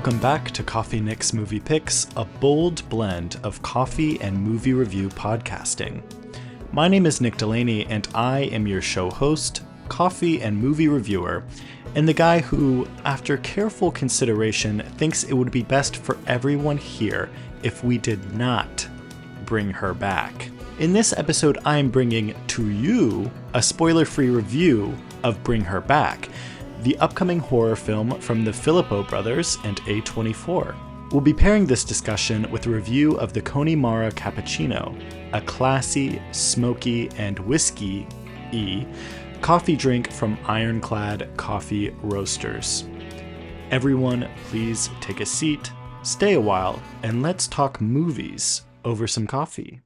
Welcome back to Coffee Nick's Movie Picks, a bold blend of coffee and movie review podcasting. My name is Nick Delaney, and I am your show host, coffee and movie reviewer, and the guy who, after careful consideration, thinks it would be best for everyone here if we did not bring her back. In this episode, I am bringing to you a spoiler-free review of Bring Her Back, the upcoming horror film from the Philippou Brothers and A24. We'll be pairing this discussion with a review of the Connemara Cappuccino, a classy, smoky, and whiskey-y coffee drink from Ironclad Coffee Roasters. Everyone, please take a seat, stay a while, and let's talk movies over some coffee.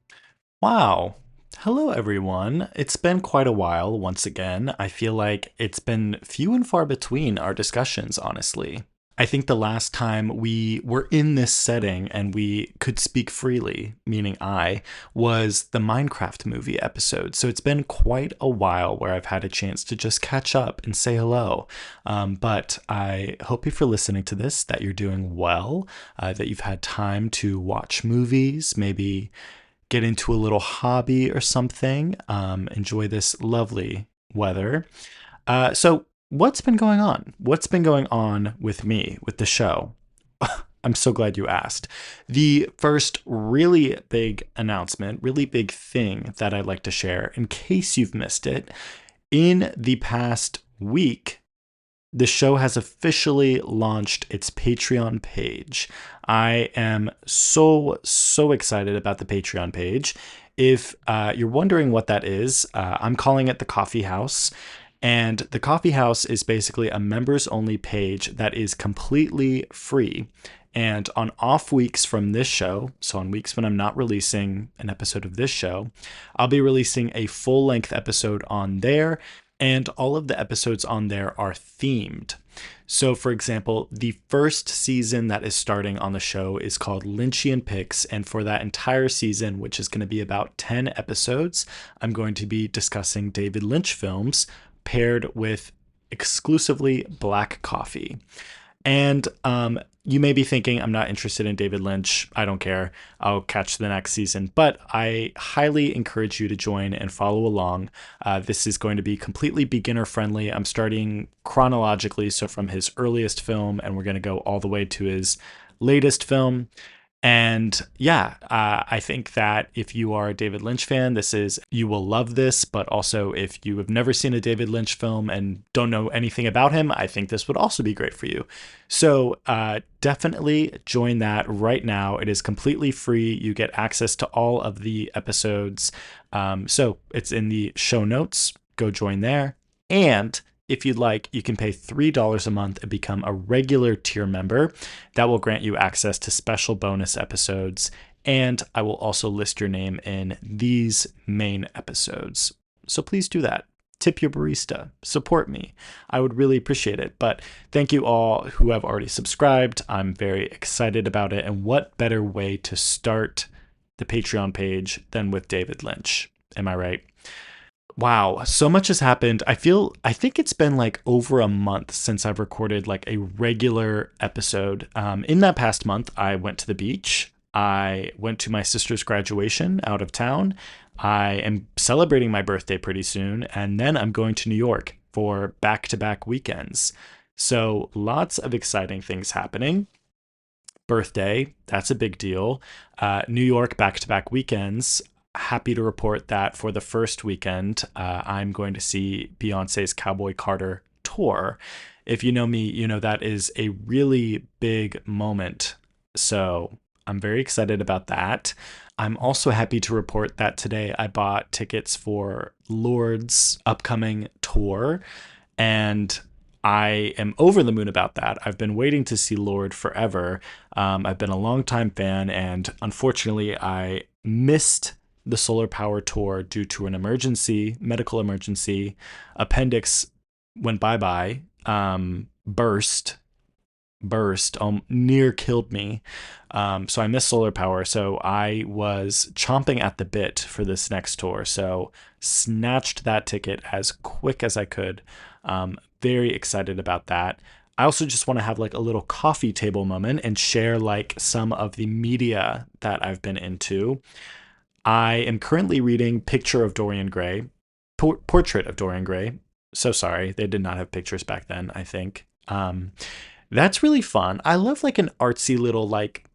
Wow. Hello, everyone. It's been quite a while once again. I feel like it's been few and far between our discussions, honestly. I think the last time we were in this setting and we could speak freely, meaning I, was the Minecraft movie episode. So it's been quite a while where I've had a chance to just catch up and say hello. But I hope if you're listening to this that you're doing well, that you've had time to watch movies, maybe get into a little hobby or something, enjoy this lovely weather. So what's been going on? What's been going on with me, with the show? I'm so glad you asked. The first really big announcement, really big thing that I'd like to share, in case you've missed it, in the past week, the show has officially launched its Patreon page. I am so excited about the Patreon page. If you're wondering what that is, I'm calling it the Coffee House. And the Coffee House is basically a members-only page that is completely free. And on off weeks from this show, so on weeks when I'm not releasing an episode of this show, I'll be releasing a full-length episode on there. And all of the episodes on there are themed. So, for example, the first season that is starting on the show is called Lynchian Picks. And for that entire season, which is going to be about 10 episodes, I'm going to be discussing David Lynch films paired with exclusively black coffee. And you may be thinking, I'm not interested in David Lynch. I don't care. I'll catch the next season. But I highly encourage you to join and follow along. This is going to be completely beginner friendly. I'm starting chronologically, so from his earliest film, and we're going to go all the way to his latest film. And yeah, I think that if you are a David Lynch fan, you will love this. But also, if you have never seen a David Lynch film and don't know anything about him, I think this would also be great for you. So definitely join that right now. It is completely free. You get access to all of the episodes. So it's in the show notes. Go join there. And if you'd like, you can pay $3 a month and become a regular tier member. That will grant you access to special bonus episodes, and I will also list your name in these main episodes. So please do that. Tip your barista. Support me. I would really appreciate it. But thank you all who have already subscribed. I'm very excited about it. And what better way to start the Patreon page than with David Lynch? Am I right? Wow, so much has happened. I think it's been like over a month since I've recorded like a regular episode. In that past month, I went to the beach. I went to my sister's graduation out of town. I am celebrating my birthday pretty soon. And then I'm going to New York for back-to-back weekends. So lots of exciting things happening. Birthday, that's a big deal. New York back-to-back weekends. Happy to report that for the first weekend, I'm going to see Beyonce's Cowboy Carter tour. If you know me, you know that is a really big moment. So I'm very excited about that. I'm also happy to report that today I bought tickets for Lord's upcoming tour, and I am over the moon about that. I've been waiting to see Lord forever. I've been a longtime fan, and unfortunately, I missed the Solar Power tour due to an medical emergency. Appendix went bye-bye, burst, near killed me. So I missed Solar Power. So I was chomping at the bit for this next tour. So snatched that ticket as quick as I could. Very excited about that. I also just want to have like a little coffee table moment and share like some of the media that I've been into. I am currently reading Picture of Dorian Gray, Portrait of Dorian Gray. So sorry, they did not have pictures back then, I think. That's really fun. I love like an artsy little like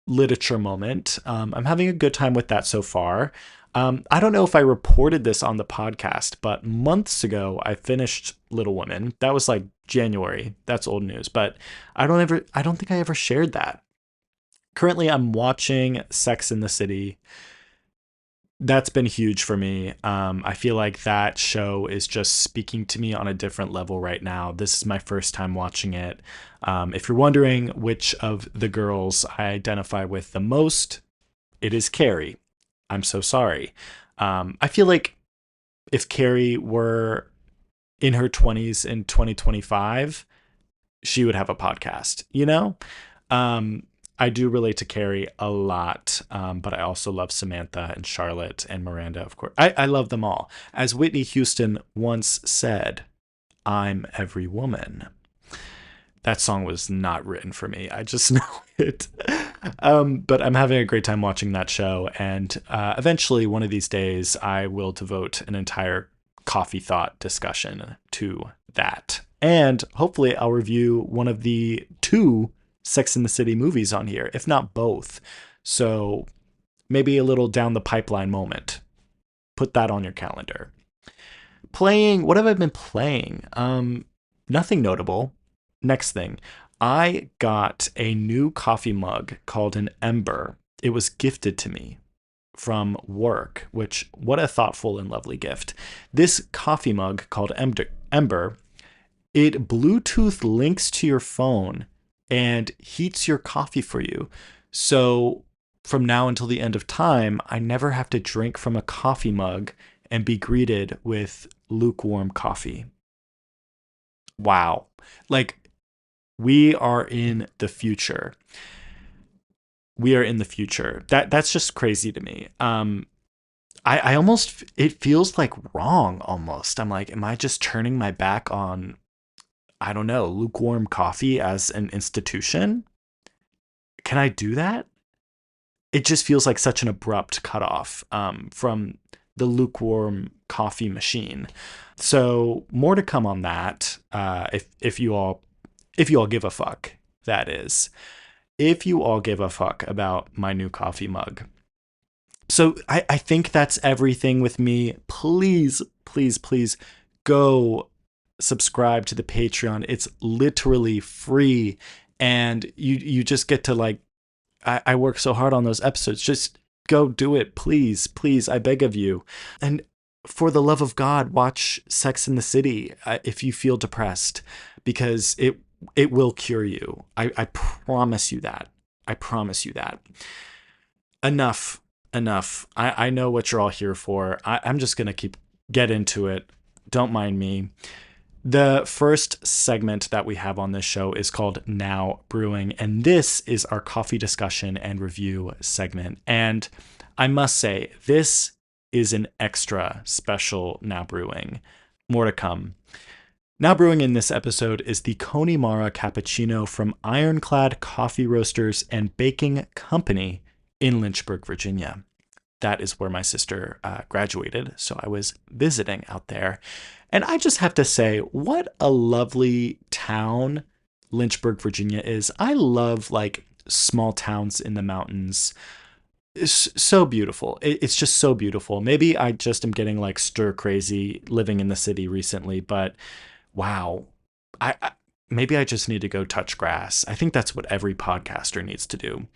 literature moment. I'm having a good time with that so far. I don't know if I reported this on the podcast, but months ago I finished Little Women. That was like January. That's old news, but I don't think I ever shared that. Currently, I'm watching Sex in the City. That's been huge for me. I feel like that show is just speaking to me on a different level right now. This is my first time watching it. If you're wondering which of the girls I identify with the most, it is Carrie. I'm so sorry. I feel like if Carrie were in her 20s in 2025, she would have a podcast, you know? Um, I do relate to Carrie a lot, but I also love Samantha and Charlotte and Miranda, of course. I love them all. As Whitney Houston once said, I'm every woman. That song was not written for me. I just know it. But I'm having a great time watching that show. And eventually, one of these days, I will devote an entire coffee thought discussion to that. And hopefully, I'll review one of the two Sex and the City movies on here, if not both. So maybe a little down the pipeline moment. Put that on your calendar. Playing, what have I been playing? Nothing notable. Next thing, I got a new coffee mug called an Ember. It was gifted to me from work, which, what a thoughtful and lovely gift. This coffee mug called Ember, it Bluetooth links to your phone and heats your coffee for you. So from now until the end of time, I never have to drink from a coffee mug and be greeted with lukewarm coffee. Wow. Like, we are in the future. We are in the future. That's just crazy to me. I almost, it feels like wrong almost. I'm like, am I just turning my back on, I don't know, lukewarm coffee as an institution? Can I do that? It just feels like such an abrupt cutoff from the lukewarm coffee machine. So more to come on that. If you all give a fuck, that is. If you all give a fuck about my new coffee mug. So I think that's everything with me. Please, please, please go subscribe to the Patreon. It's literally free. And you just get to like, I work so hard on those episodes. Just go do it. Please, please, I beg of you. And for the love of God, watch Sex in the City if you feel depressed, because it will cure you. I promise you that. I promise you that. Enough. I know what you're all here for. I'm just going to get into it. Don't mind me. The first segment that we have on this show is called Now Brewing, and this is our coffee discussion and review segment. And I must say, this is an extra special Now Brewing. More to come. Now brewing in this episode is the Connemara Cappuccino from Ironclad Coffee Roasters and Baking Company in Lynchburg, Virginia. That is where my sister graduated, so I was visiting out there. And I just have to say, what a lovely town Lynchburg, Virginia is. I love like small towns in the mountains. It's so beautiful. It's just so beautiful. Maybe I just am getting like stir crazy living in the city recently, but wow. Maybe I just need to go touch grass. I think that's what every podcaster needs to do.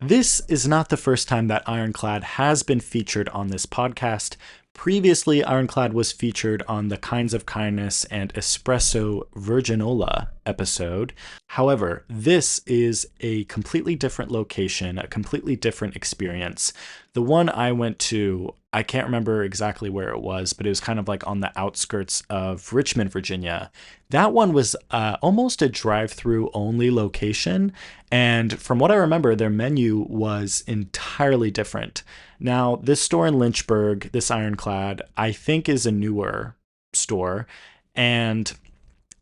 This is not the first time that Ironclad has been featured on this podcast. Previously, Ironclad was featured on the Kinds of Kindness and Espresso Virginola episode. However, this is a completely different location, a completely different experience. The one I went to, I can't remember exactly where it was, but it was kind of like on the outskirts of Richmond, Virginia. That one was almost a drive-through only location. And from what I remember, their menu was entirely different. Now, this store in Lynchburg, this Ironclad, I think is a newer store. And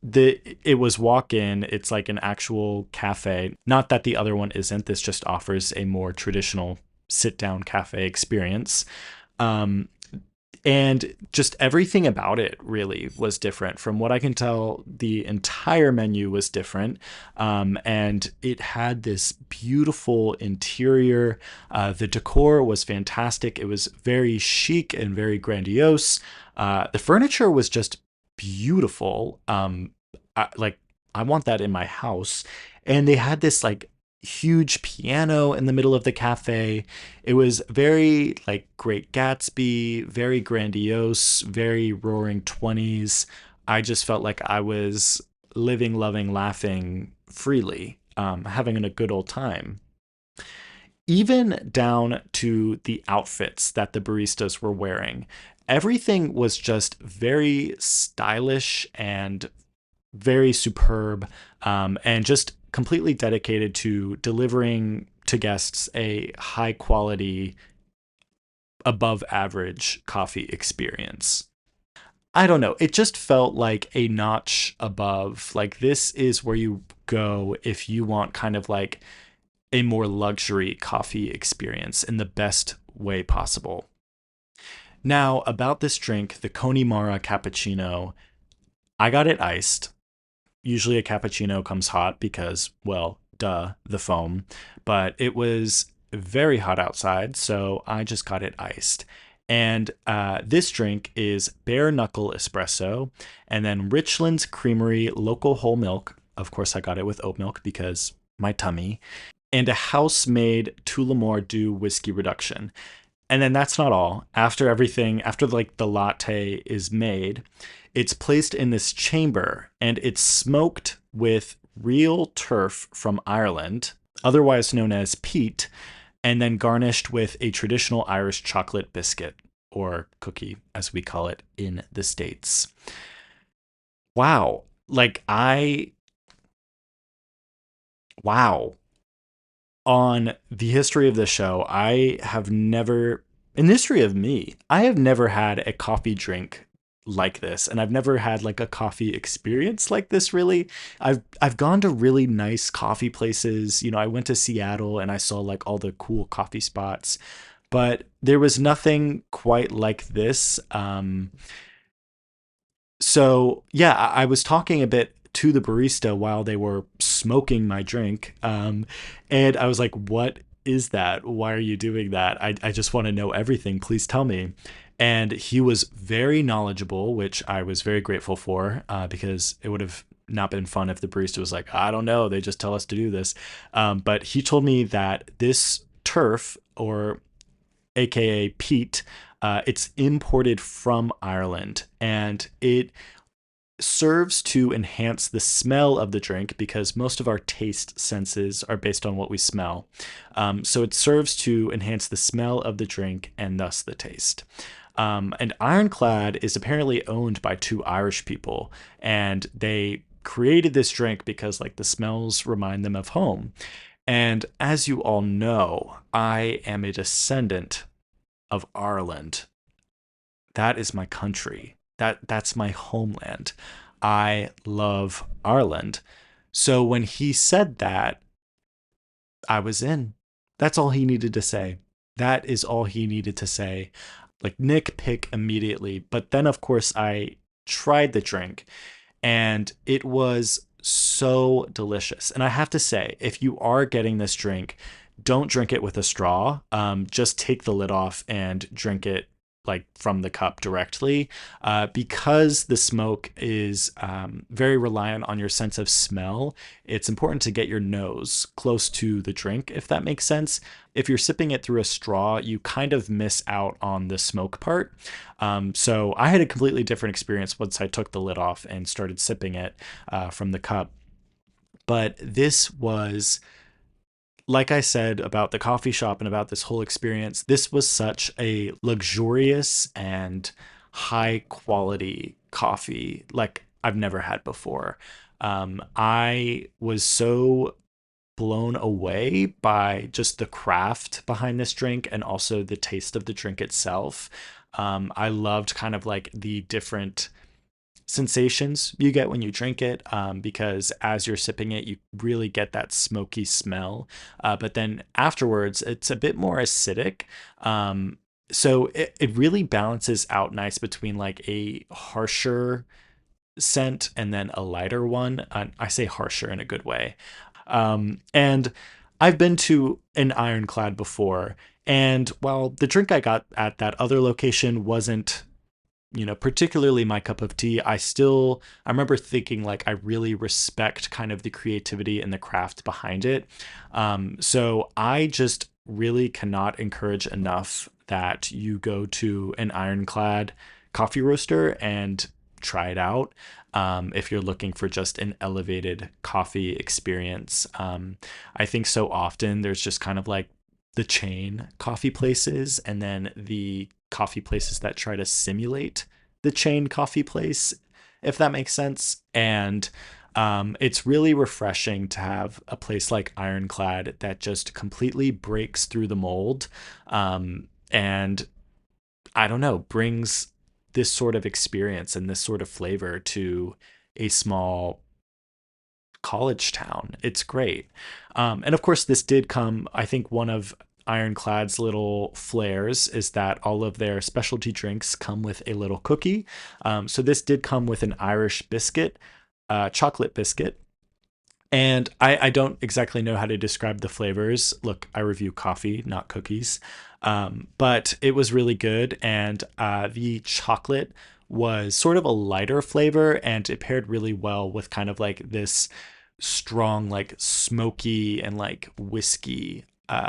it was walk in. It's like an actual cafe. Not that the other one isn't. This just offers a more traditional sit down cafe experience. Um, and just everything about it really was different. From what I can tell, the entire menu was different, and it had this beautiful interior. The decor was fantastic. It was very chic and very grandiose. The furniture was just beautiful. Like I want that in my house. And they had this like huge piano in the middle of the cafe. It was very like Great Gatsby, very grandiose, very roaring 20s. I just felt like I was living, loving, laughing freely, having a good old time. Even down to the outfits that the baristas were wearing. Everything was just very stylish and very superb, and just completely dedicated to delivering to guests a high quality, above average coffee experience. I don't know. It just felt like a notch above. Like, this is where you go if you want kind of like a more luxury coffee experience in the best way possible. Now, about this drink, the Connemara Cappuccino, I got it iced. Usually a cappuccino comes hot because, well, duh, the foam. But it was very hot outside, so I just got it iced. And this drink is bare knuckle espresso, and then Richland's Creamery local whole milk. Of course, I got it with oat milk because my tummy, and a house made Tullamore Dew whiskey reduction. And then that's not all. After everything, after like the latte is made, it's placed in this chamber and it's smoked with real turf from Ireland, otherwise known as peat, and then garnished with a traditional Irish chocolate biscuit, or cookie as we call it in the States. Wow. Like, wow. On the history of the show, I have never, in the history of me, I have never had a coffee drink like this, and I've never had like a coffee experience like this really. I've gone to really nice coffee places. I went to Seattle and I saw like all the cool coffee spots, but there was nothing quite like this. So yeah, I was talking a bit to the barista while they were smoking my drink, and I was like, "What is that? Why are you doing that? I just want to know everything. Please tell me." And he was very knowledgeable, which I was very grateful for, because it would have not been fun if the barista was like, "I don't know, they just tell us to do this." But he told me that this turf, or AKA peat, it's imported from Ireland, and it serves to enhance the smell of the drink because most of our taste senses are based on what we smell. So it serves to enhance the smell of the drink and thus the taste. And Ironclad is apparently owned by two Irish people, and they created this drink because like the smells remind them of home. And as you all know, I am a descendant of Ireland. That is my country. That's my homeland. I love Ireland. So when he said that, I was in. That's all he needed to say. That is all he needed to say. Like, Nick pick immediately. But then of course I tried the drink and it was so delicious. And I have to say, if you are getting this drink, don't drink it with a straw. Just take the lid off and drink it like from the cup directly, because the smoke is very reliant on your sense of smell. It's important to get your nose close to the drink, if that makes sense. If you're sipping it through a straw, you kind of miss out on the smoke part. So I had a completely different experience once I took the lid off and started sipping it from the cup. But this was, like I said about the coffee shop and about this whole experience, this was such a luxurious and high quality coffee like I've never had before. I was so blown away by just the craft behind this drink and also the taste of the drink itself. I loved kind of like the different sensations you get when you drink it, because as you're sipping it, you really get that smoky smell. But then afterwards, it's a bit more acidic. So it really balances out nice between like a harsher scent and then a lighter one. I say harsher in a good way. And I've been to an Ironclad before, and while the drink I got at that other location wasn't, particularly my cup of tea, I remember thinking like I really respect kind of the creativity and the craft behind it. So I just really cannot encourage enough that you go to an Ironclad coffee roaster and try it out. If you're looking for just an elevated coffee experience. I think so often there's just kind of like the chain coffee places and then the coffee places that try to simulate the chain coffee place, if that makes sense. And it's really refreshing to have a place like Ironclad that just completely breaks through the mold, and I don't know, brings this sort of experience and this sort of flavor to a small college town. It's great. And of course, this did come, I think one of Ironclad's little flares is that all of their specialty drinks come with a little cookie. So this did come with an Irish biscuit, chocolate biscuit. And I don't exactly know how to describe the flavors. Look, I review coffee, not cookies. But it was really good. And the chocolate was sort of a lighter flavor, and it paired really well with kind of like this strong, like smoky and like whiskey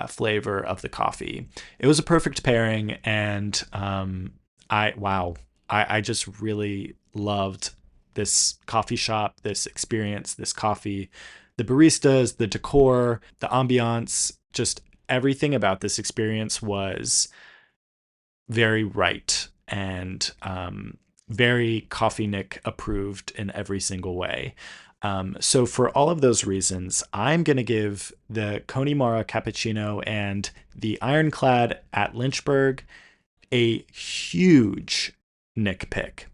flavor of the coffee. It was a perfect pairing. And wow, I just really loved this coffee shop, this experience, this coffee, the baristas, the decor, the ambiance, just everything about this experience was very right and very Coffee Nick approved in every single way. So for all of those reasons, I'm going to give the Connemara Cappuccino and the Ironclad at Lynchburg a huge Nick pick.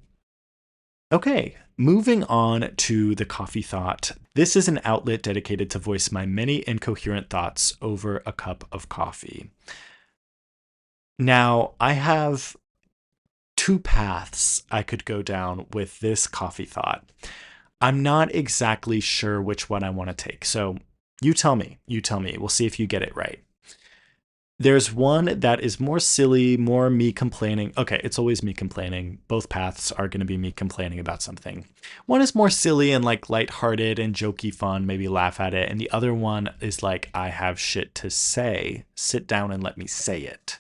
Okay, moving on to the coffee thought. This is an outlet dedicated to voice my many incoherent thoughts over a cup of coffee. Now, I have two paths I could go down with this coffee thought. I'm not exactly sure which one I want to take. So you tell me. We'll see if you get it right. There's one that is more silly, more me complaining. Okay, it's always me complaining. Both paths are going to be me complaining about something. One is more silly and like lighthearted and jokey fun, maybe laugh at it. And the other one is like, I have shit to say. Sit down and let me say it.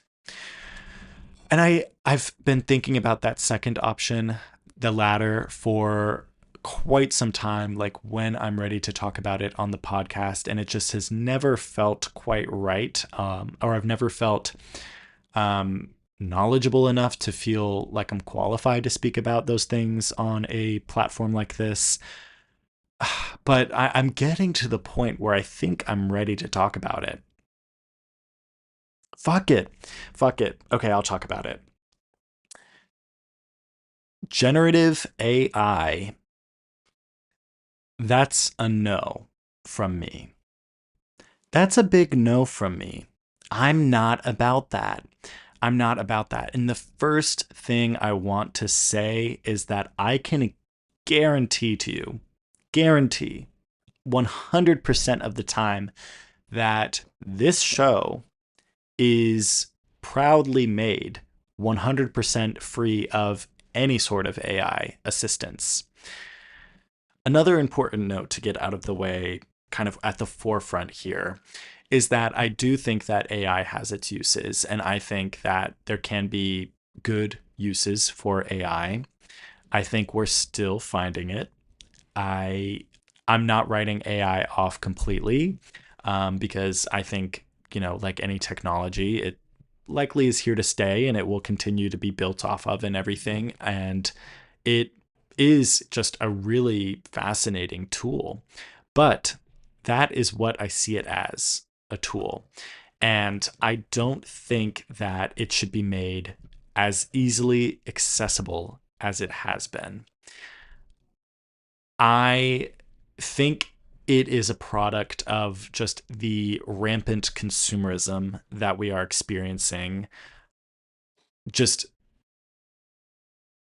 And I've been thinking about that second option, the latter, for quite some time, like when I'm ready to talk about it on the podcast, and it just has never felt quite right, or I've never felt knowledgeable enough to feel like I'm qualified to speak about those things on a platform like this. But I'm getting to the point where I think I'm ready to talk about it. Fuck it. Okay, I'll talk about it. Generative AI. That's a no from me. That's a big no from me. I'm not about that. And the first thing I want to say is that I can guarantee 100% of the time that this show is proudly made 100% free of any sort of AI assistance. Another important note to get out of the way, kind of at the forefront here, is that I do think that AI has its uses, and I think that there can be good uses for AI. I think we're still finding it. I'm not writing AI off completely, because I think, like any technology, it likely is here to stay and it will continue to be built off of and everything. And it is just a really fascinating tool. But that is what I see it as, a tool. And I don't think that it should be made as easily accessible as it has been. I think it is a product of just the rampant consumerism that we are experiencing, just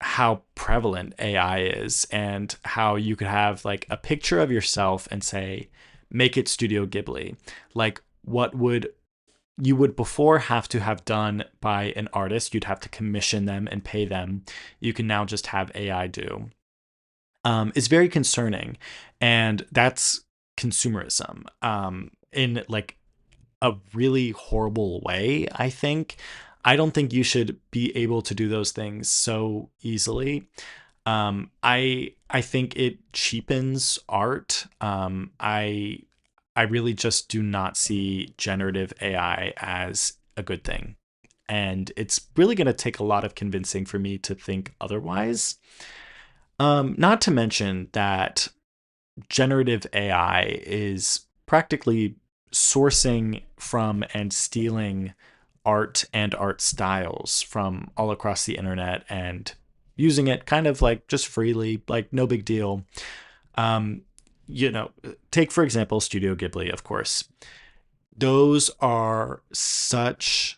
how prevalent AI is, and how you could have like a picture of yourself and say, make it Studio Ghibli. Like, what would you would before have to have done by an artist, you'd have to commission them and pay them. You can now just have AI do. Is very concerning, and that's consumerism in like a really horrible way. I don't think you should be able to do those things so easily. I think it cheapens art. I really just do not see generative AI as a good thing. And it's really going to take a lot of convincing for me to think otherwise. Not to mention that generative AI is practically sourcing from and stealing art and art styles from all across the internet and using it kind of like just freely, like no big deal. Um, you know, take for example Studio Ghibli, of course. Those are such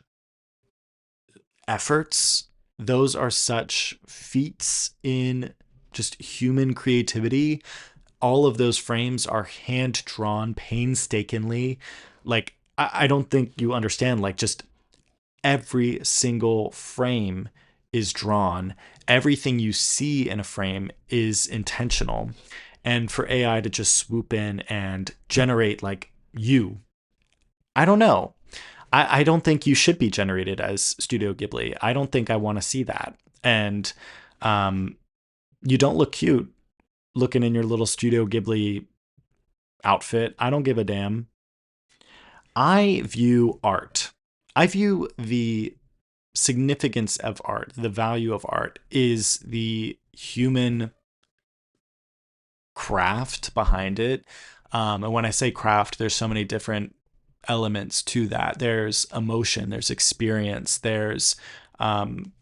efforts, those are such feats in just human creativity. All of those frames are hand drawn painstakingly. Like, I don't think you understand, like, just every single frame is drawn. Everything you see in a frame is intentional. And for AI to just swoop in and generate like you, I don't know. I don't think you should be generated as Studio Ghibli. I don't think I want to see that. And um, you don't look cute looking in your little Studio Ghibli outfit. I don't give a damn. I view art. I view the significance of art, the value of art is the human craft behind it. And when I say craft, there's so many different elements to that. There's emotion, there's experience, there's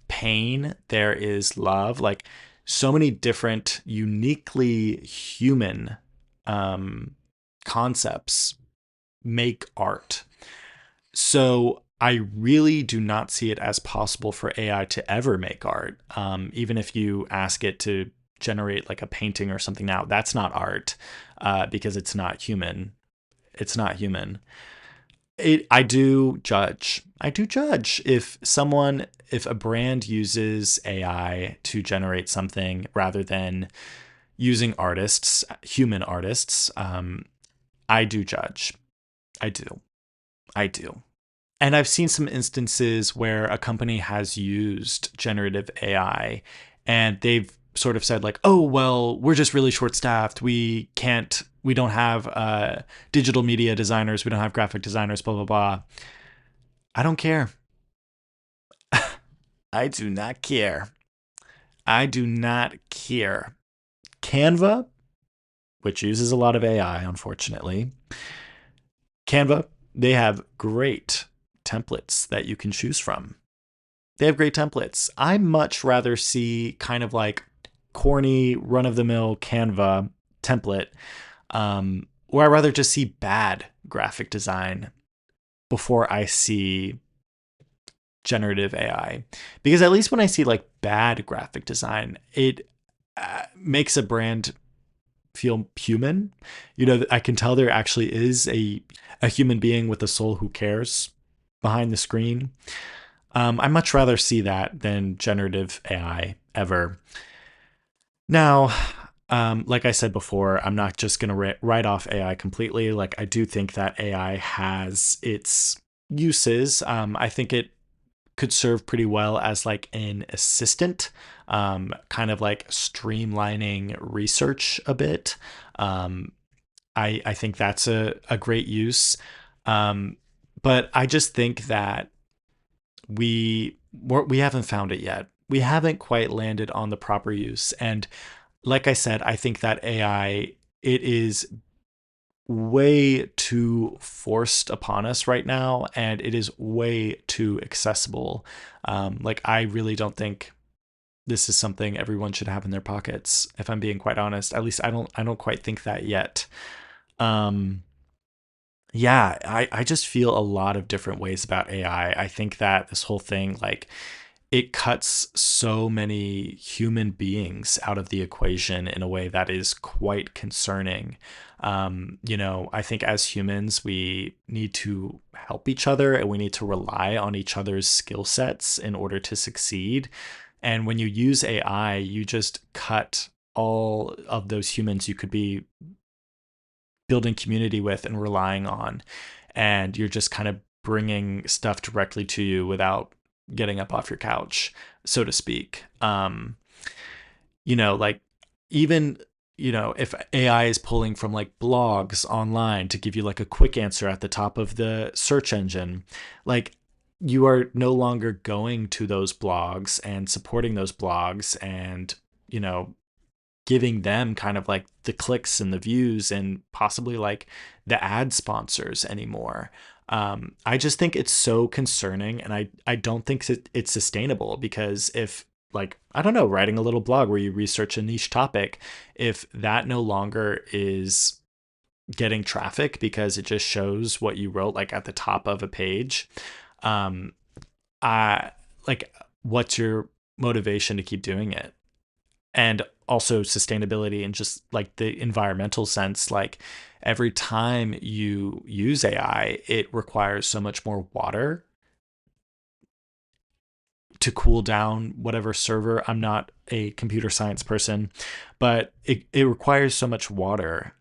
pain, there is love. Like, so many different, uniquely human concepts make art. So I really do not see it as possible for AI to ever make art. Even if you ask it to generate like a painting or something now, that's not art because it's not human. It's not human. I do judge. I do judge if a brand uses AI to generate something rather than using artists, human artists. I do judge. I do. I do. And I've seen some instances where a company has used generative AI and they've sort of said like, "Oh, well, we're just really short staffed. We don't have digital media designers. We don't have graphic designers, blah, blah, blah." I don't care. I do not care. I do not care. Canva, which uses a lot of AI, unfortunately, Canva, they have great templates that you can choose from. They have great templates. I much rather see kind of like corny, run of the mill Canva template, or I rather just see bad graphic design before I see generative AI. Because at least when I see like bad graphic design, it makes a brand feel human. You know, I can tell there actually is a human being with a soul who cares behind the screen. I much rather see that than generative AI ever. Now, like I said before, I'm not just going to write off AI completely. Like, I do think that AI has its uses. I think it could serve pretty well as like an assistant, kind of like streamlining research a bit. Um, I think that's a great use. Um, but I just think that we haven't found it yet. We haven't quite landed on the proper use. And like I said, I think that AI, it is way too forced upon us right now, and it is way too accessible. Like, I really don't think this is something everyone should have in their pockets, if I'm being quite honest. At least I don't quite think that yet. Um yeah, I just feel a lot of different ways about AI. I think that this whole thing, like, it cuts so many human beings out of the equation in a way that is quite concerning. I think as humans, we need to help each other and we need to rely on each other's skill sets in order to succeed. And when you use AI, you just cut all of those humans you could be building community with and relying on. And you're just kind of bringing stuff directly to you without getting up off your couch, so to speak. Like, even, if AI is pulling from like blogs online to give you like a quick answer at the top of the search engine, like, you are no longer going to those blogs and supporting those blogs and, you know, giving them kind of like the clicks and the views and possibly like the ad sponsors anymore. I just think it's so concerning, and I don't think it's sustainable, because if, like, I don't know, writing a little blog where you research a niche topic, if that no longer is getting traffic because it just shows what you wrote like at the top of a page, um, I like, what's your motivation to keep doing it? And also sustainability and just like the environmental sense, like, every time you use AI, it requires so much more water to cool down whatever server. I'm not a computer science person, but it requires so much water,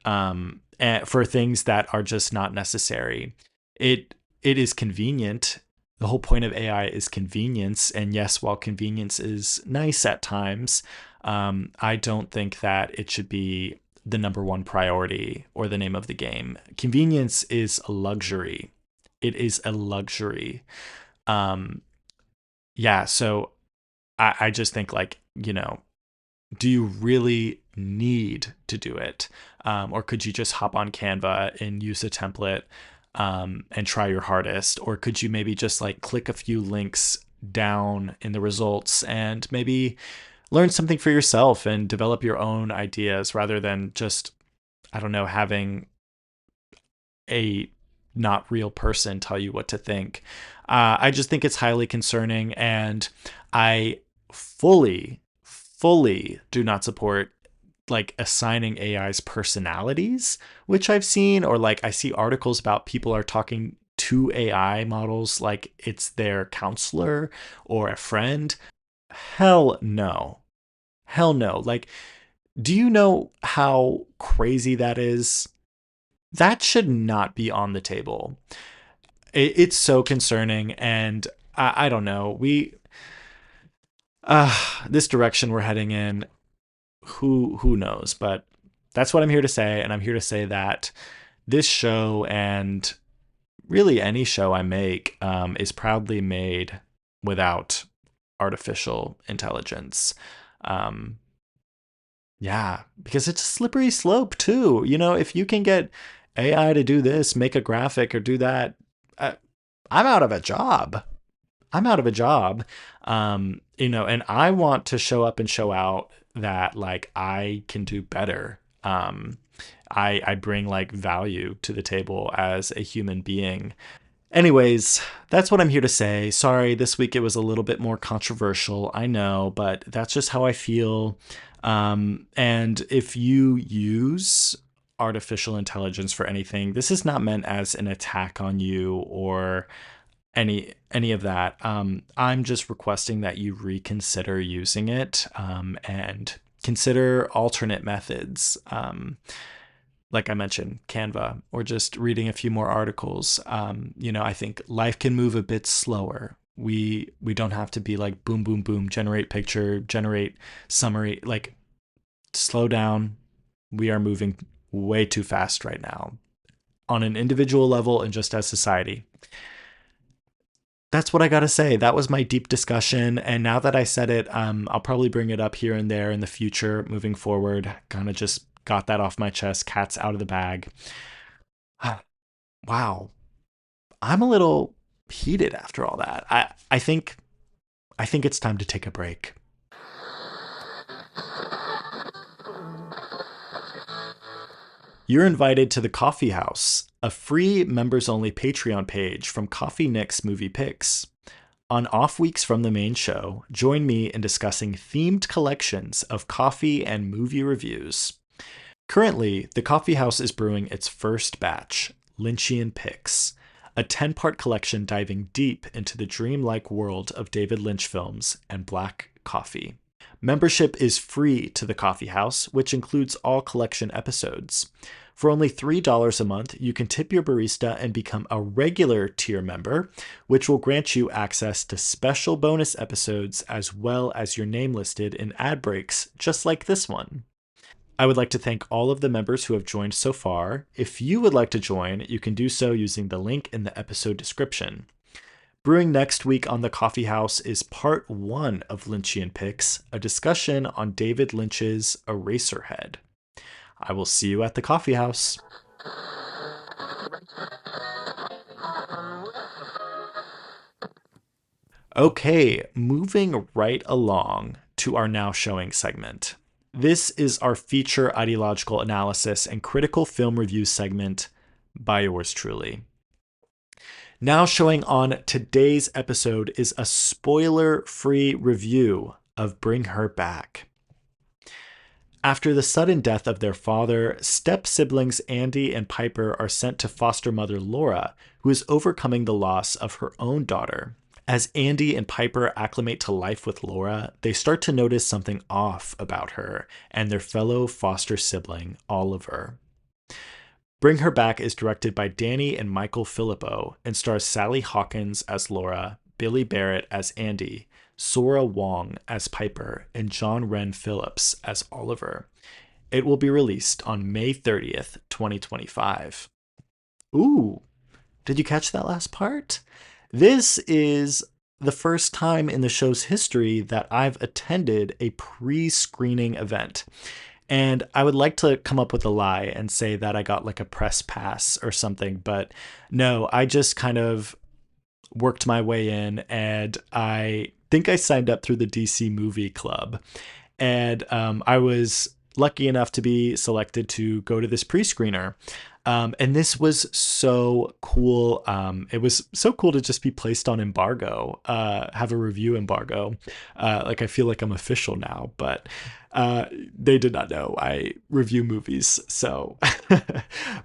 for things that are just not necessary. It is convenient. The whole point of AI is convenience. And yes, while convenience is nice at times, I don't think that it should be the number one priority or the name of the game. Convenience is a luxury. It is a luxury. Um, yeah, so I just think, like, do you really need to do it? Or could you just hop on Canva and use a template, and try your hardest? Or could you maybe just like click a few links down in the results and maybe learn something for yourself and develop your own ideas rather than just, I don't know, having a not real person tell you what to think. I just think it's highly concerning, and I fully do not support like assigning AI's personalities, which I've seen, or like I see articles about people are talking to AI models like it's their counselor or a friend. Hell no. Hell no. Like, do you know how crazy that is? That should not be on the table. It's so concerning, and I don't know. This direction we're heading in, who knows? But that's what I'm here to say, and I'm here to say that this show, and really any show I make, is proudly made without artificial intelligence. Um, Yeah, because it's a slippery slope too. If you can get AI to do this, make a graphic or do that, uh, I'm out of a job. I'm out of a job. And I want to show up and show out that, like, I can do better. I bring like value to the table as a human being. Anyways, that's what I'm here to say. Sorry, this week it was a little bit more controversial, I know, but that's just how I feel. And if you use artificial intelligence for anything, this is not meant as an attack on you or any of that. I'm just requesting that you reconsider using it, and consider alternate methods. Like I mentioned, Canva, or just reading a few more articles. I think life can move a bit slower. We don't have to be like boom, boom, boom, generate picture, generate summary. Like, slow down. We are moving way too fast right now on an individual level and just as society. That's what I gotta say. That was my deep discussion, and now that I said it, I'll probably bring it up here and there in the future, moving forward. Kind of just got that off my chest. Cat's out of the bag. Wow, I'm a little heated after all that. I think it's time to take a break. You're invited to the Coffee House, a free members-only Patreon page from Coffee Nick's Movie Picks. On off weeks from the main show, join me in discussing themed collections of coffee and movie reviews. Currently, the Coffee House is brewing its first batch, Lynchian Picks, a 10-part collection diving deep into the dreamlike world of David Lynch films and black coffee. Membership is free to the Coffee House, which includes all collection episodes. For only $3 a month, you can tip your barista and become a regular tier member, which will grant you access to special bonus episodes as well as your name listed in ad breaks, just like this one. I would like to thank all of the members who have joined so far. If you would like to join, you can do so using the link in the episode description. Brewing next week on the Coffee House is part 1 of Lynchian Picks, a discussion on David Lynch's Eraserhead. I will see you at the Coffee House. Okay, moving right along to our now showing segment. This is our feature ideological analysis and critical film review segment by yours truly. Now showing on today's episode is a spoiler-free review of Bring Her Back. After the sudden death of their father, step-siblings Andy and Piper are sent to foster mother Laura, who is overcoming the loss of her own daughter. As Andy and Piper acclimate to life with Laura, they start to notice something off about her and their fellow foster sibling, Oliver. Bring Her Back is directed by Danny and Michael Philippou and stars Sally Hawkins as Laura, Billy Barrett as Andy, Sora Wong as Piper, and John Wren Phillips as Oliver. It will be released on May 30th, 2025. Ooh, did you catch that last part? This is the first time in the show's history that I've attended a pre-screening event. And I would like to come up with a lie and say that I got like a press pass or something, but no, I just kind of worked my way in, and I think I signed up through the DC Movie Club. And I was lucky enough to be selected to go to this pre-screener. And this was so cool. It was so cool to just be placed on embargo, have a review embargo. Like I feel like I'm official now, but they did not know I review movies. So,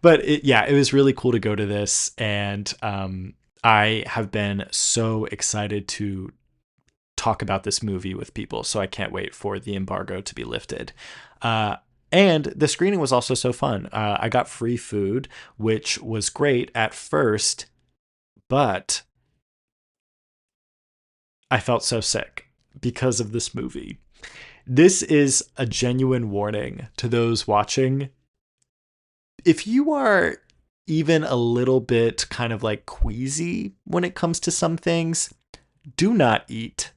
but it was really cool to go to this. And I have been so excited to talk about this movie with people. So I can't wait for the embargo to be lifted. And the screening was also so fun. I got free food, which was great at first, but I felt so sick because of this movie. This is a genuine warning to those watching. If you are even a little bit kind of like queasy when it comes to some things, do not eat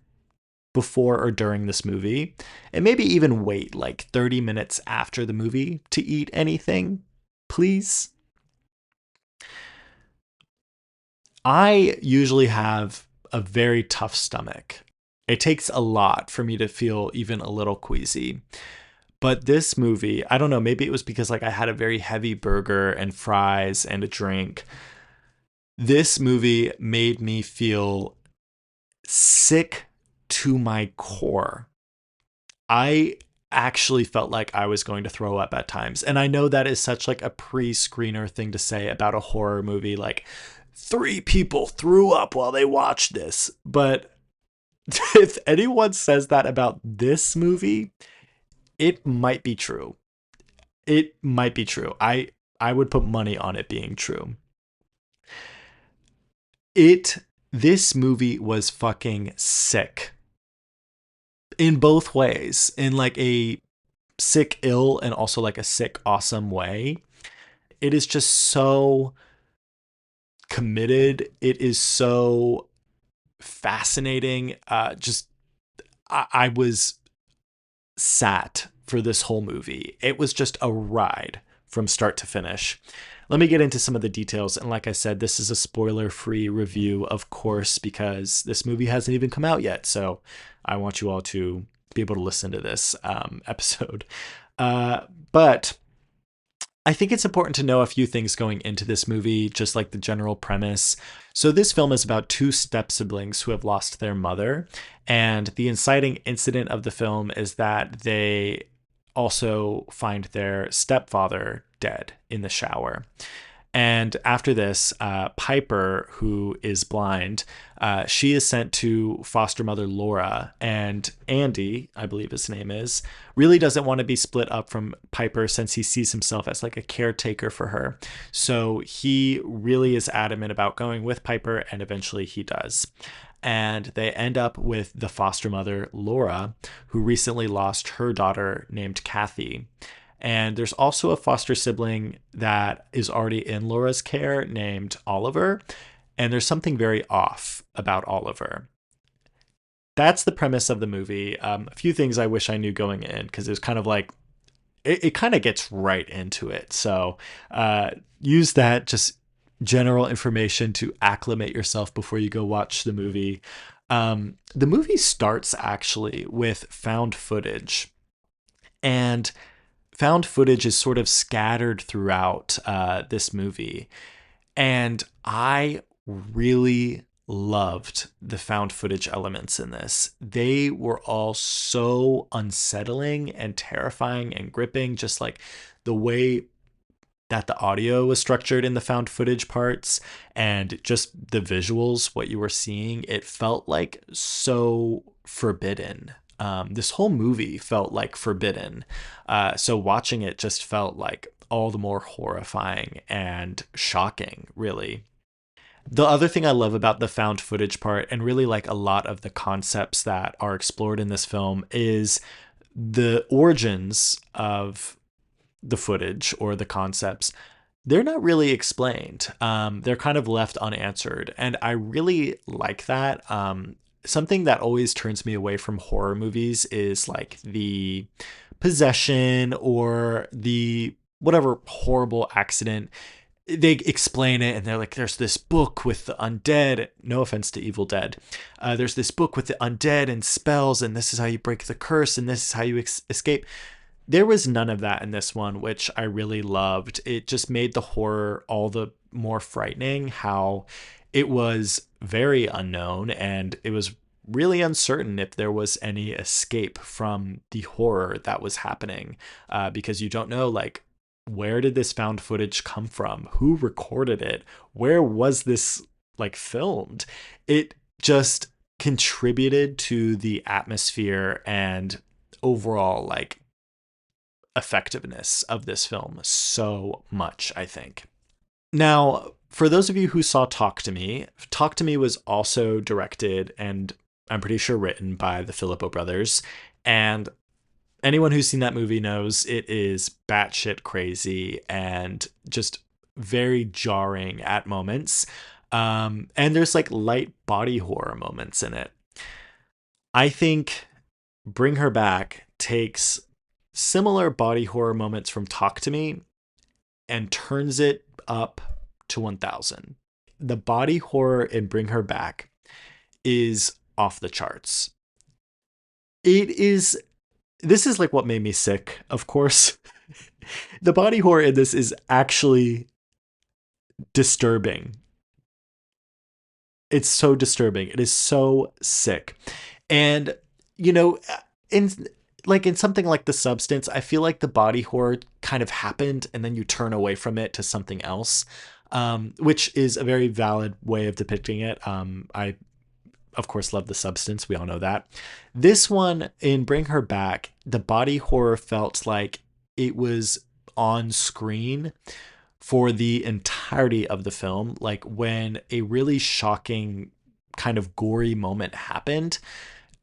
before or during this movie, and maybe even wait like 30 minutes after the movie to eat anything, please. I usually have a very tough stomach. It takes a lot for me to feel even a little queasy. But this movie, I don't know, maybe it was because like I had a very heavy burger and fries and a drink. This movie made me feel sick to my core. I actually felt like I was going to throw up at times. And I know that is such like a pre-screener thing to say about a horror movie, like 3 people threw up while they watched this. But if anyone says that about this movie, it might be true. It might be true. I would put money on it being true. This movie was fucking sick. In both ways, in like a sick ill and also like a sick awesome way. It is just so committed. It is so fascinating. I was sat for this whole movie. It was just a ride from start to finish. Let me get into some of the details. And like I said, this is a spoiler-free review, of course, because this movie hasn't even come out yet. So I want you all to be able to listen to this episode. But I think it's important to know a few things going into this movie, just like the general premise. So, this film is about two step siblings who have lost their mother. And the inciting incident of the film is that they also find their stepfather dead in the shower. And after this, Piper, who is blind, she is sent to foster mother Laura. And Andy, I believe his name is, really doesn't want to be split up from Piper since he sees himself as like a caretaker for her. So he really is adamant about going with Piper, and eventually he does. And they end up with the foster mother, Laura, who recently lost her daughter named Kathy. And there's also a foster sibling that is already in Laura's care named Oliver. And there's something very off about Oliver. That's the premise of the movie. A few things I wish I knew going in, because it's kind of like, it kind of gets right into it. So use that just general information to acclimate yourself before you go watch the movie. The movie starts actually with found footage. And found footage is sort of scattered throughout this movie. And I really loved the found footage elements in this. They were all so unsettling and terrifying and gripping, just like the way that the audio was structured in the found footage parts and just the visuals, what you were seeing. It felt like so forbidden. This whole movie felt like forbidden. So watching it just felt like all the more horrifying and shocking, really. The other thing I love about the found footage part, and really like a lot of the concepts that are explored in this film, is the origins of the footage or the concepts. They're not really explained. They're kind of left unanswered. And I really like that. Something that always turns me away from horror movies is like the possession or the whatever horrible accident. They explain it and they're like, there's this book with the undead. No offense to Evil Dead. There's this book with the undead and spells, and this is how you break the curse, and this is how you escape. There was none of that in this one, which I really loved. It just made the horror all the more frightening, how it was very unknown and it was really uncertain if there was any escape from the horror that was happening, because you don't know, like, where did this found footage come from? Who recorded it? Where was this like filmed? It just contributed to the atmosphere and overall like effectiveness of this film so much, I think. Now, for those of you who saw Talk to Me was also directed and I'm pretty sure written by the Philippou brothers. And anyone who's seen that movie knows it is batshit crazy and just very jarring at moments. And there's like light body horror moments in it. I think Bring Her Back takes similar body horror moments from Talk to Me and turns it up to 1000. The body horror in Bring Her Back is off the charts. This is like what made me sick, of course. The body horror in this is actually disturbing. It's so disturbing. It is so sick. And, you know, in something like The Substance, I feel like the body horror kind of happened and then you turn away from it to something else, which is a very valid way of depicting it. I, of course, love The Substance. We all know that. This one, in Bring Her Back, the body horror felt like it was on screen for the entirety of the film. Like when a really shocking kind of gory moment happened,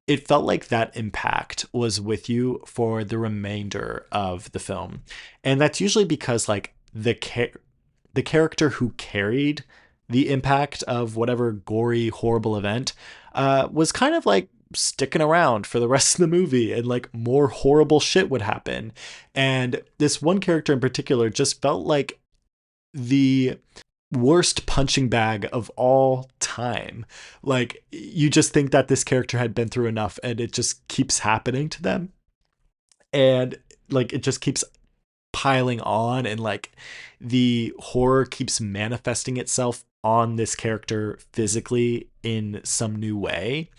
it felt like that impact was with you for the remainder of the film. And that's usually because like the character who carried the impact of whatever gory, horrible event was kind of like sticking around for the rest of the movie, and like more horrible shit would happen. And this one character in particular just felt like the worst punching bag of all time. Like you just think that this character had been through enough and it just keeps happening to them. And like it just keeps piling on, and like the horror keeps manifesting itself on this character physically in some new way.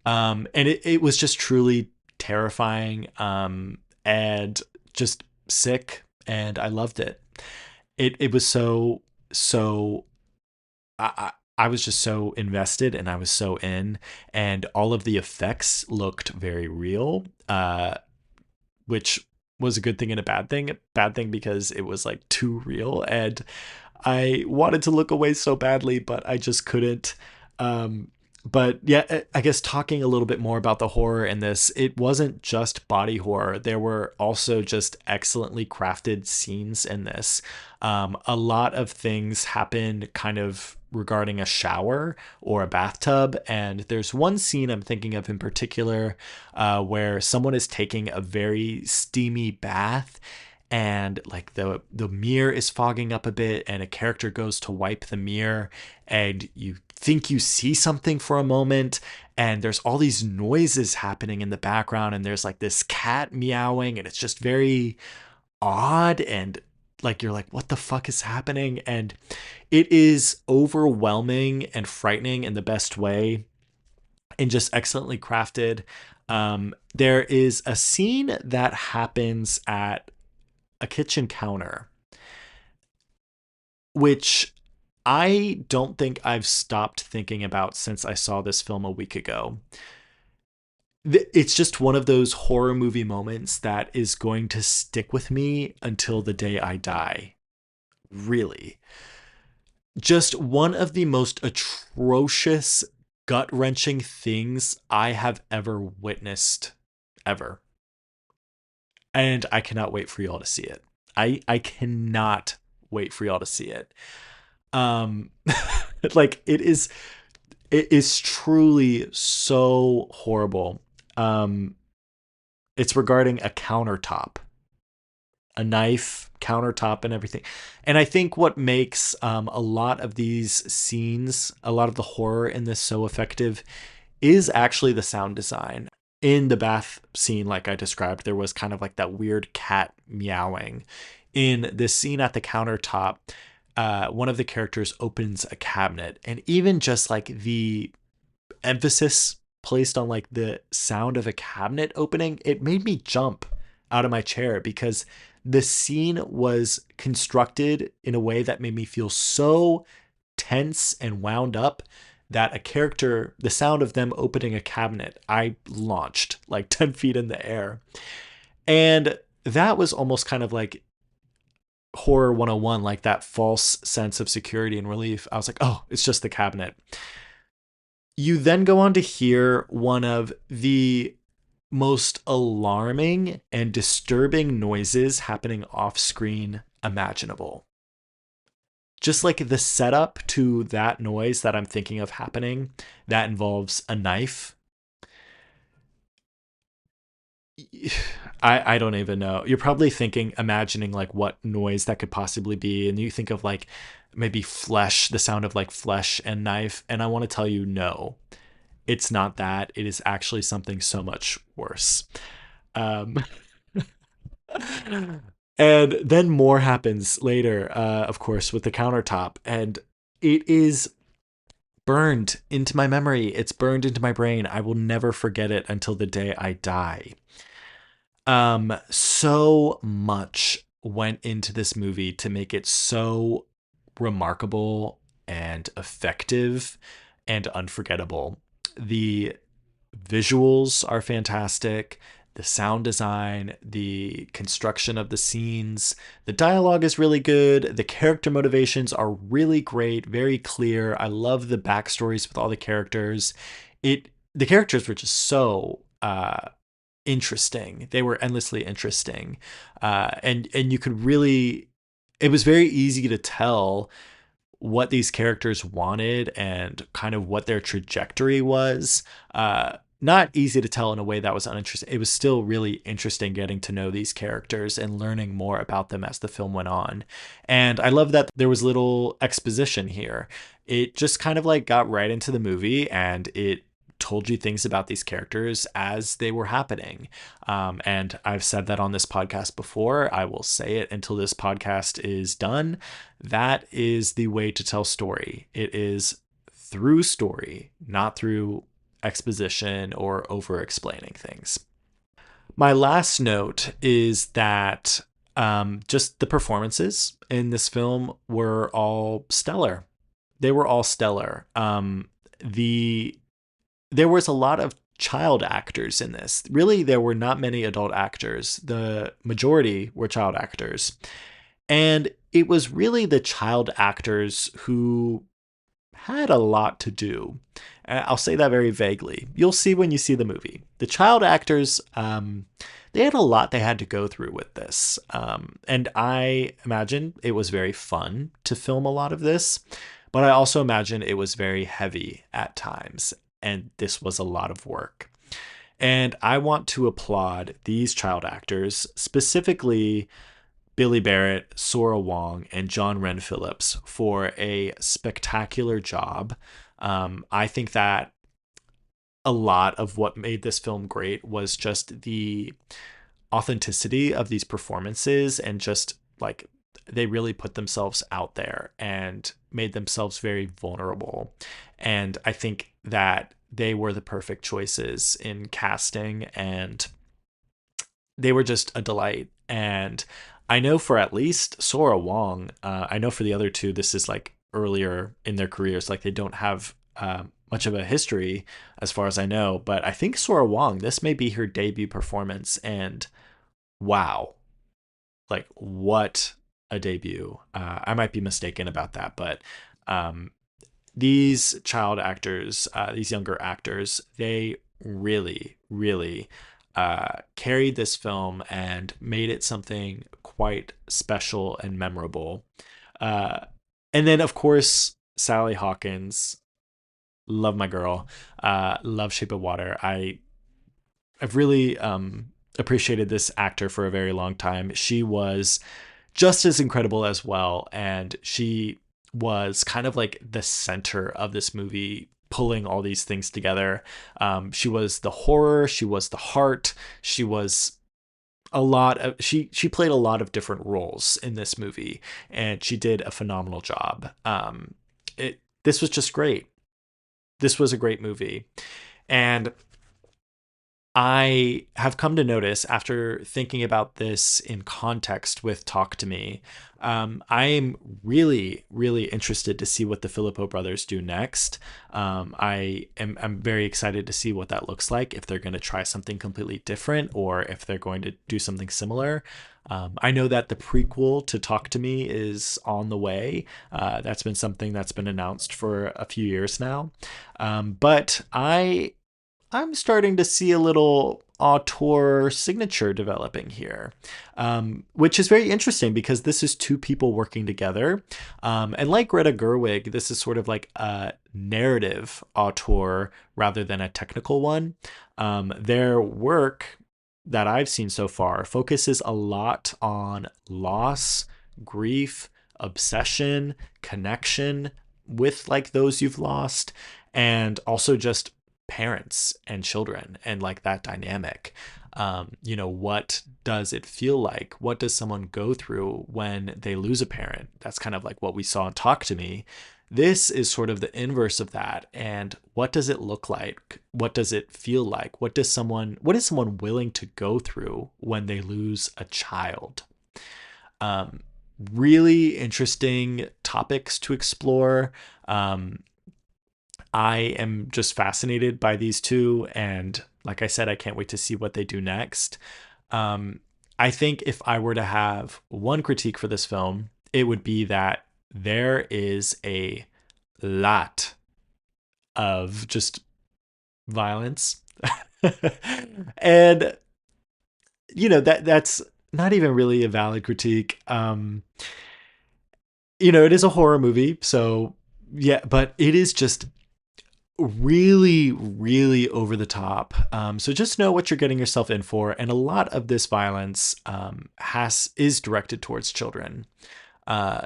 And it was just truly terrifying, and just sick, and I loved it. It was so I was just so invested, and I was so in, and all of the effects looked very real, which was a good thing and a bad thing. Bad thing because it was like too real, and I wanted to look away so badly, but I just couldn't. But yeah, I guess talking a little bit more about the horror in this, it wasn't just body horror. There were also just excellently crafted scenes in this. A lot of things happen kind of regarding a shower or a bathtub. And there's one scene I'm thinking of in particular, where someone is taking a very steamy bath, and like the mirror is fogging up a bit, and a character goes to wipe the mirror, and you think you see something for a moment, and there's all these noises happening in the background, and there's like this cat meowing, and it's just very odd, and like you're like, what the fuck is happening? And it is overwhelming and frightening in the best way, and just excellently crafted. There is a scene that happens at a kitchen counter, which I don't think I've stopped thinking about since I saw this film a week ago. It's just one of those horror movie moments that is going to stick with me until the day I die. Really. Just one of the most atrocious, gut wrenching things I have ever witnessed, ever. And I cannot wait for y'all to see it. I cannot wait for y'all to see it. Um, like it is truly so horrible. Um, it's regarding a countertop, a knife, countertop, and everything. And I think what makes a lot of these scenes, a lot of the horror in this so effective, is actually the sound design. In the bath scene, like I described, there was kind of like that weird cat meowing. In this scene at the countertop, one of the characters opens a cabinet, and even just like the emphasis placed on like the sound of a cabinet opening, it made me jump out of my chair, because the scene was constructed in a way that made me feel so tense and wound up that a character, the sound of them opening a cabinet, I launched like 10 feet in the air. And that was almost kind of like horror 101, like that false sense of security and relief. I was like, oh, it's just the cabinet. You then go on to hear one of the most alarming and disturbing noises happening off screen imaginable. Just like the setup to that noise that I'm thinking of happening, that involves a knife. I don't even know. You're probably imagining like what noise that could possibly be. And you think of like maybe flesh, the sound of like flesh and knife. And I want to tell you, no, it's not that. It is actually something so much worse. Um, and then more happens later, of course, with the countertop. And it is burned into my memory. It's burned into my brain. I will never forget it until the day I die. So much went into this movie to make it so remarkable and effective and unforgettable. The visuals are fantastic. The sound design, the construction of the scenes, the dialogue is really good. The character motivations are really great, very clear. I love the backstories with all the characters. The characters were just so interesting. They were endlessly interesting, and you could really. It was very easy to tell what these characters wanted and kind of what their trajectory was. Not easy to tell in a way that was uninteresting. It was still really interesting getting to know these characters and learning more about them as the film went on. And I love that there was little exposition here. It just kind of like got right into the movie, and it told you things about these characters as they were happening. And I've said that on this podcast before. I will say it until this podcast is done. That is the way to tell story. It is through story, not through exposition or over explaining things. My last note is that just the performances in this film were all stellar. They were all stellar. There was a lot of child actors in this. Really, there were not many adult actors. The majority were child actors. And it was really the child actors who had a lot to do. I'll say that very vaguely. You'll see when you see the movie. The child actors, they had a lot they had to go through with this. And I imagine it was very fun to film a lot of this, but I also imagine it was very heavy at times. And this was a lot of work. And I want to applaud these child actors, specifically Billy Barrett, Sora Wong, and John Wren Phillips, for a spectacular job. I think that a lot of what made this film great was just the authenticity of these performances, and just like they really put themselves out there and made themselves very vulnerable. And I think that they were the perfect choices in casting, and they were just a delight. And I know for at least Sora Wong, I know for the other two, this is like earlier in their careers, like they don't have much of a history as far as I know. But I think Sora Wong, this may be her debut performance, and wow, like what a debut. I might be mistaken about that, but these child actors, these younger actors, they really, really carried this film and made it something quite special and memorable. And then, of course, Sally Hawkins, love my girl, love Shape of Water. I've really appreciated this actor for a very long time. She was just as incredible as well, and she was kind of like the center of this movie, pulling all these things together. She was the horror, she was the heart, she was a lot of she played a lot of different roles in this movie, and she did a phenomenal job. This was just great. This was a great movie. And I have come to notice, after thinking about this in context with Talk to Me, I am really, really interested to see what the Philippou brothers do next. I'm very excited to see what that looks like, if they're going to try something completely different or if they're going to do something similar. I know that the prequel to Talk to Me is on the way. That's been something that's been announced for a few years now. But I'm starting to see a little auteur signature developing here, which is very interesting because this is two people working together. And like Greta Gerwig, this is sort of like a narrative auteur rather than a technical one. Their work that I've seen so far focuses a lot on loss, grief, obsession, connection with like those you've lost, and also just parents and children and like that dynamic. What does it feel like? What does someone go through when they lose a parent? That's kind of like what we saw in Talk to Me. This is sort of the inverse of that. And what does it look like? What does it feel like? What is someone willing to go through when they lose a child? Really interesting topics to explore. I am just fascinated by these two, and like I said, I can't wait to see what they do next. I think if I were to have one critique for this film, it would be that there is a lot of just violence. And that's not even really a valid critique. It is a horror movie, so yeah, but it is just really, really over the top. So just know what you're getting yourself in for. And a lot of this violence is directed towards children.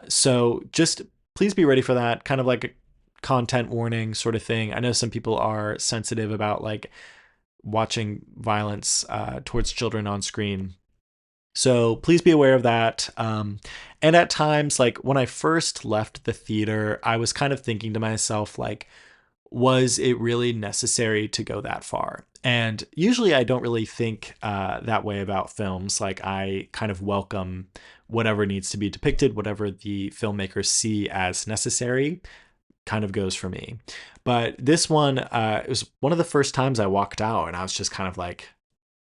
So just please be ready for that. Kind of like content warning sort of thing. I know some people are sensitive about like watching violence towards children on screen. So please be aware of that. And at times, like when I first left the theater, I was kind of thinking to myself, like, was it really necessary to go that far? And usually I don't really think that way about films. Like I kind of welcome whatever needs to be depicted, whatever the filmmakers see as necessary, kind of goes for me. But this one, it was one of the first times I walked out and I was just kind of like,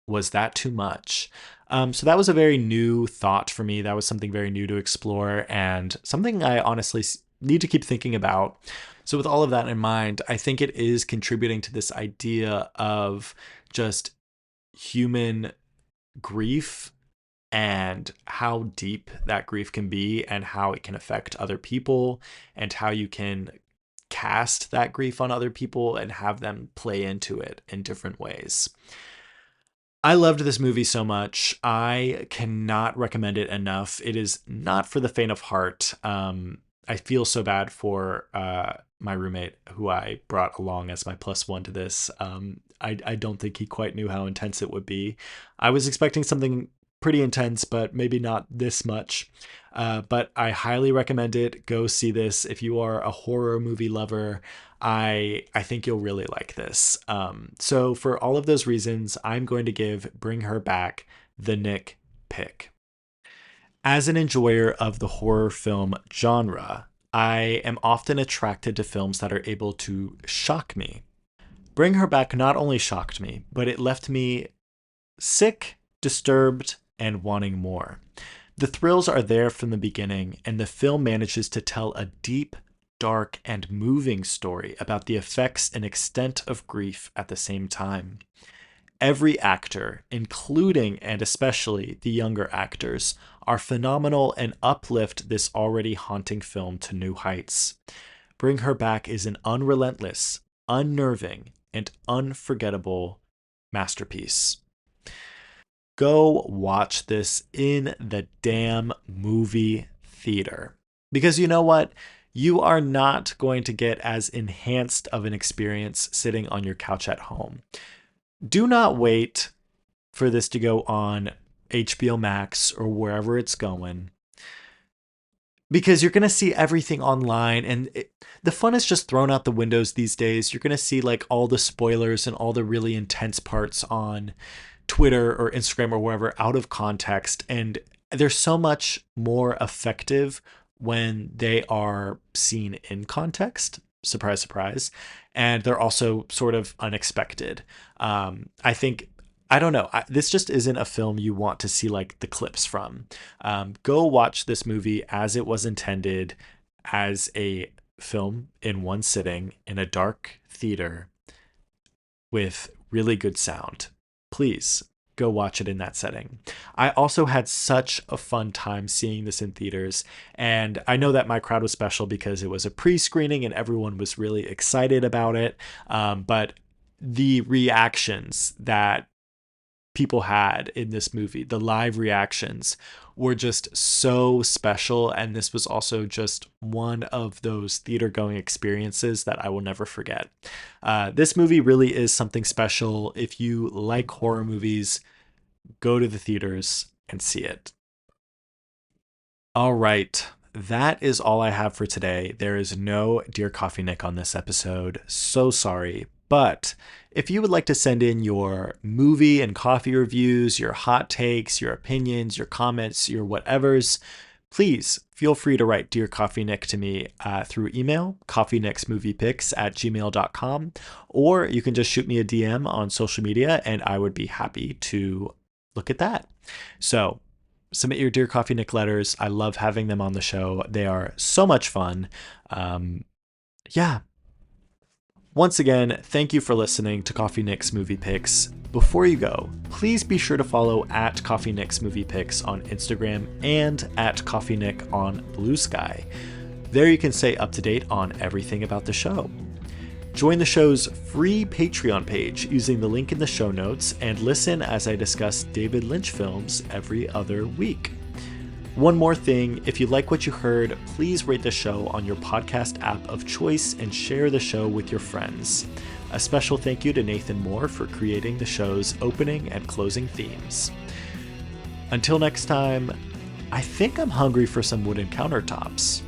was that too much? So that was a very new thought for me. That was something very new to explore and something I honestly need to keep thinking about. So with all of that in mind, I think it is contributing to this idea of just human grief and how deep that grief can be and how it can affect other people and how you can cast that grief on other people and have them play into it in different ways. I loved this movie so much. I cannot recommend it enough. It is not for the faint of heart. I feel so bad for my roommate who I brought along as my plus one to this. I don't think he quite knew how intense it would be. I was expecting something pretty intense, but maybe not this much. But I highly recommend it. Go see this. If you are a horror movie lover, I think you'll really like this. So for all of those reasons, I'm going to give Bring Her Back the Nick pick. As an enjoyer of the horror film genre, I am often attracted to films that are able to shock me. Bring Her Back not only shocked me, but it left me sick, disturbed, and wanting more. The thrills are there from the beginning, and the film manages to tell a deep, dark, and moving story about the effects and extent of grief at the same time. Every actor, including and especially the younger actors, are phenomenal and uplift this already haunting film to new heights. Bring Her Back is an unrelentless, unnerving, and unforgettable masterpiece. Go watch this in the damn movie theater. Because you know what? You are not going to get as enhanced of an experience sitting on your couch at home. Do not wait for this to go on HBO Max or wherever it's going, because you're going to see everything online and the fun is just thrown out the windows these days. You're going to see like all the spoilers and all the really intense parts on Twitter or Instagram or wherever out of context. And they're so much more effective when they are seen in context. Surprise, surprise. And they're also sort of unexpected. I think, I don't know, this just isn't a film you want to see like the clips from. Go watch this movie as it was intended, as a film in one sitting in a dark theater with really good sound. Please go watch it in that setting. I also had such a fun time seeing this in theaters, and I know that my crowd was special because it was a pre-screening and everyone was really excited about it. But the reactions that people had in this movie, the live reactions, were just so special, and this was also just one of those theater going experiences that I will never forget. This movie really is something special. If you like horror movies, go to the theaters and see it. All right, that is all I have for today. There is no Dear Coffee Nick on this episode. So sorry. But if you would like to send in your movie and coffee reviews, your hot takes, your opinions, your comments, your whatevers, please feel free to write Dear Coffee Nick to me through email, coffeenicksmoviepics@gmail.com, or you can just shoot me a DM on social media and I would be happy to look at that. So submit your Dear Coffee Nick letters. I love having them on the show. They are so much fun. Yeah. Once again, thank you for listening to Coffee Nick's Movie Picks. Before you go, please be sure to follow at Coffee Nick's Movie Picks on Instagram and at Coffee Nick on Blue Sky. There you can stay up to date on everything about the show. Join the show's free Patreon page using the link in the show notes and listen as I discuss David Lynch films every other week. One more thing, if you like what you heard, please rate the show on your podcast app of choice and share the show with your friends. A special thank you to Nathan Moore for creating the show's opening and closing themes. Until next time, I think I'm hungry for some wooden countertops.